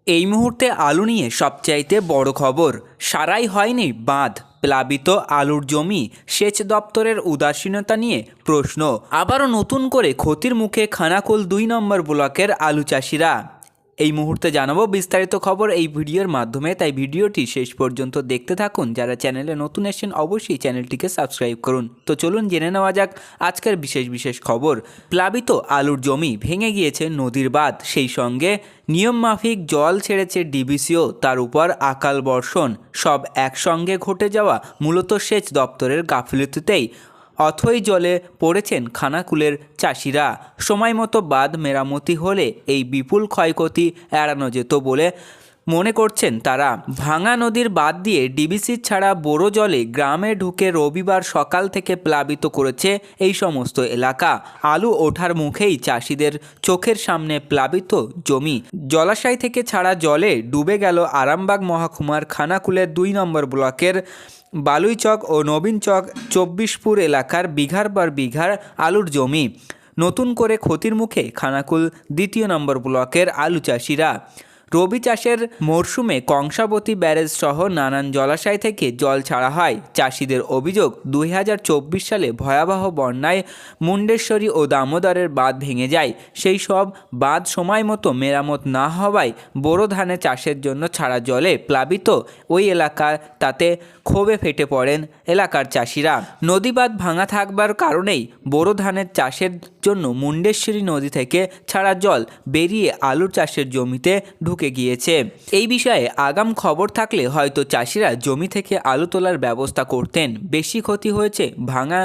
এই মুহূর্তে আলু নিয়ে সবচাইতে বড় খবর, সারাই হয়নি বাঁধ, প্লাবিত আলুর জমি, সেচ দপ্তরের উদাসীনতা নিয়ে প্রশ্ন। আবারও নতুন করে ক্ষতির মুখে খানাকুল ২ নম্বর ব্লকের আলু চাষিরা। এই মুহূর্তে জানাবো বিস্তারিত খবর এই ভিডিওর মাধ্যমে, তাই ভিডিওটি শেষ পর্যন্ত দেখতে থাকুন। যারা চ্যানেলে নতুন এসেছেন অবশ্যই চ্যানেলটিকে সাবস্ক্রাইব করুন। তো চলুন জেনে নেওয়া যাক আজকের বিশেষ খবর। প্লাবিত আলুর জমি, ভেঙে গিয়েছে নদীর বাঁধ, সেই সঙ্গে নিয়মমাফিক জল ছেড়েছে ডিবিসিও, তার উপর আকাল বর্ষণ, সব একসঙ্গে ঘটে যাওয়া মূলত সেচ দপ্তরের গাফিলতিতেই অথই জলে পড়েছেন খানাকুলের চাষিরা। সময় মতো বাঁধ মেরামতি হলে এই বিপুল ক্ষয়ক্ষতি এড়ানো যেত বলে মনে করছেন তারা। ভাঙা নদীর বাঁধ দিয়ে ডিবিসি ছাড়া বোরো জলে গ্রামে ঢুকে রবিবার সকাল থেকে প্লাবিত করেছে এই সমস্ত এলাকা। আলু ওঠার মুখেই চাষিদের চোখের সামনে প্লাবিত জমি। জলাশয় থেকে ছাড়া জলে ডুবে গেল আরামবাগ মহকুমার খানাকুলের ২ নম্বর ব্লকের বালুইচক ও নবীনচক ২৪পুর এলাকার বিঘার পর বিঘার আলুর জমি। নতুন করে ক্ষতির মুখে খানাকুল ২ নম্বর ব্লকের আলু চাষিরা। রবি চাষের মরশুমে কংসাবতী ব্যারেজ সহ নানান জলাশয় থেকে জল ছাড়া হয়। চাষিদের অভিযোগ, ২০২৪ সালে ভয়াবহ বন্যায় মুন্ডেশ্বরী ও দামোদরের বাঁধ ভেঙে যায়। সেই সব বাঁধ সময় মতো মেরামত না হওয়ায় বোরো ধানে চাষের জন্য ছাড়া জলে প্লাবিত ওই এলাকা, তাতে ক্ষোভে ফেটে পড়েন এলাকার চাষিরা। নদী বাঁধ ভাঙা থাকবার কারণেই বোরো ধানের চাষের জন্য মুন্ডেশ্বরী নদী থেকে ছাড়া জল বেরিয়ে আলুর চাষের জমিতে ঢুকে গিয়েছে। এই বিষয়ে আগাম খবর থাকলে হয়তো চাষিরা জমি থেকে আলু তোলার ব্যবস্থা করতেন। বেশি ক্ষতি হয়েছে ভাঙা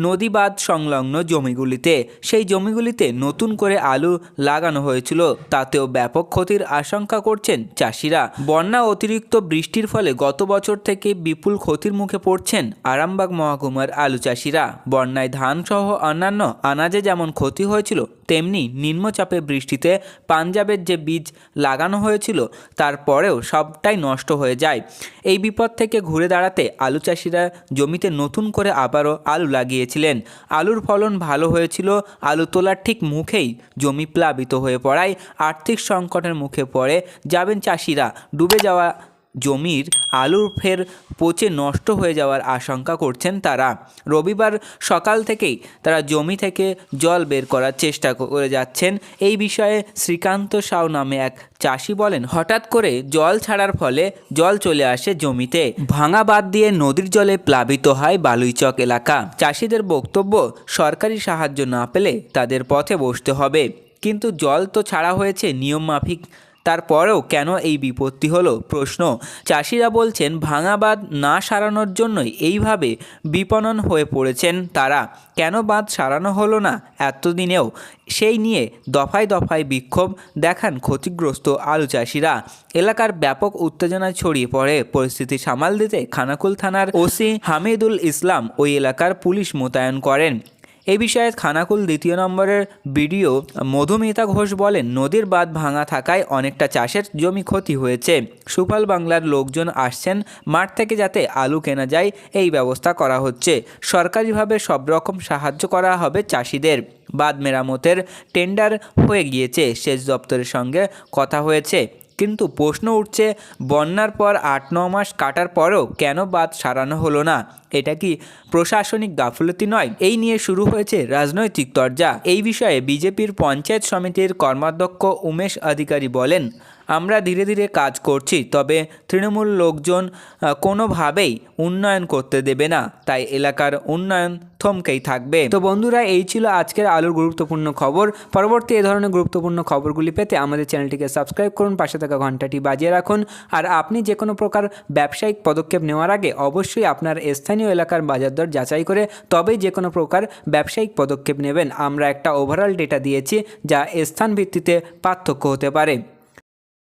নদী বাঁধ সংলগ্ন জমিগুলিতে। সেই জমিগুলিতে নতুন করে আলু লাগানো হয়েছিল, তাতেও ব্যাপক ক্ষতির আশঙ্কা করছেন চাষিরা। বন্যা অতিরিক্ত বৃষ্টির ফলে গত বছর থেকে বিপুল ক্ষতির মুখে পড়ছেন আরামবাগ মহকুমার আলু চাষিরা। বন্যায় ধান সহ অন্যান্য আনাজে যেমন ক্ষতি হয়েছিল, তেমনি নিম্নচাপে বৃষ্টিতে পাঞ্জাবের যে বীজ লাগানো হয়েছিল তারপরেও সবটাই নষ্ট হয়ে যায়। এই বিপদ থেকে ঘুরে দাঁড়াতে আলু চাষিরা জমিতে নতুন করে আবারও আলু লাগিয়েছিলেন। আলুর ফলন ভালো হয়েছিল। আলু তোলার ঠিক মুখেই জমি প্লাবিত হয়ে পড়ায় আর্থিক সংকটের মুখে পড়ে যাবেন চাষিরা। ডুবে যাওয়া জমির আলু ফের পচে নষ্ট হয়ে যাওয়ার আশঙ্কা করছেন তারা। রবিবার সকাল থেকেই তারা জমি থেকে জল বের করার চেষ্টা করে যাচ্ছেন। এই বিষয়ে শ্রীকান্ত সাউ নামে এক চাষি বলেন, হঠাৎ করে জল ছাড়ার ফলে জল চলে আসে জমিতে। ভাঙা বাঁধ দিয়ে নদীর জলে প্লাবিত হয় বালুইচক এলাকা। চাষিদের বক্তব্য, সরকারি সাহায্য না পেলে তাদের পথে বসতে হবে। কিন্তু জল তো ছাড়া হয়েছে নিয়ম মাফিক, তারপরেও কেন এই বিপত্তি হলো প্রশ্ন। চাষিরা বলছেন, ভাঙা বাঁধ না সারানোর জন্যই এইভাবে বিপণন হয়ে পড়েছেন তারা। কেন বাঁধ সারানো হলো না এতদিনেও, সেই নিয়ে দফায় দফায় বিক্ষোভ দেখান ক্ষতিগ্রস্ত আলু চাষিরা। এলাকার ব্যাপক উত্তেজনা ছড়িয়ে পড়ে। পরিস্থিতি সামাল দিতে খানাকুল থানার ওসি হামিদুল ইসলাম ওই এলাকার পুলিশ মোতায়েন করেন। এই বিষয়ে খানাকুল ২ নম্বরের বিডিও মধুমিতা ঘোষ বলেন, নদীর বাঁধ ভাঙা থাকায় অনেকটা চাষের জমি ক্ষতি হয়েছে। সুফল বাংলার লোকজন আসছেন মাঠ থেকে, যাতে আলু কেনা যায় এই ব্যবস্থা করা হচ্ছে। সরকারিভাবে সব রকম সাহায্য করা হবে চাষিদের। বাঁধ মেরামতের টেন্ডার হয়ে গিয়েছে, সেচ দপ্তরের সঙ্গে কথা হয়েছে। কিন্তু প্রশ্ন উঠছে, বন্যার পর ৮-৯ মাস কাটার পরেও কেন বাঁধ সারানো হলো না? এটা কি প্রশাসনিক গাফিলতি নয়? এই নিয়ে শুরু হয়েছে রাজনৈতিক তরজা। এই বিষয়ে বিজেপির পঞ্চায়েত সমিতির কর্মাধ্যক্ষ উমেশ অধিকারী বলেন, আমরা ধীরে ধীরে কাজ করছি, তবে তৃণমূল লোকজন কোনোভাবেই উন্নয়ন করতে দেবে না, তাই এলাকার উন্নয়ন থমকেই থাকবে। তো বন্ধুরা, এই ছিল আজকের আলুর গুরুত্বপূর্ণ খবর। পরবর্তী এ ধরনের গুরুত্বপূর্ণ খবরগুলি পেতে আমাদের চ্যানেলটিকে সাবস্ক্রাইব করুন, পাশে থাকা ঘন্টাটি বাজিয়ে রাখুন। আর আপনি যে কোনো প্রকার ব্যবসায়িক পদক্ষেপ নেওয়ার আগে অবশ্যই আপনার স্থানীয় এলাকার বাজার দর যাচাই করে তবেই যে কোনো প্রকার ব্যবসায়িক পদক্ষেপ নেবেন। আমরা একটা ওভারঅল ডেটা দিয়েছি, যা স্থান ভিত্তিতে পার্থক্য হতে পারে।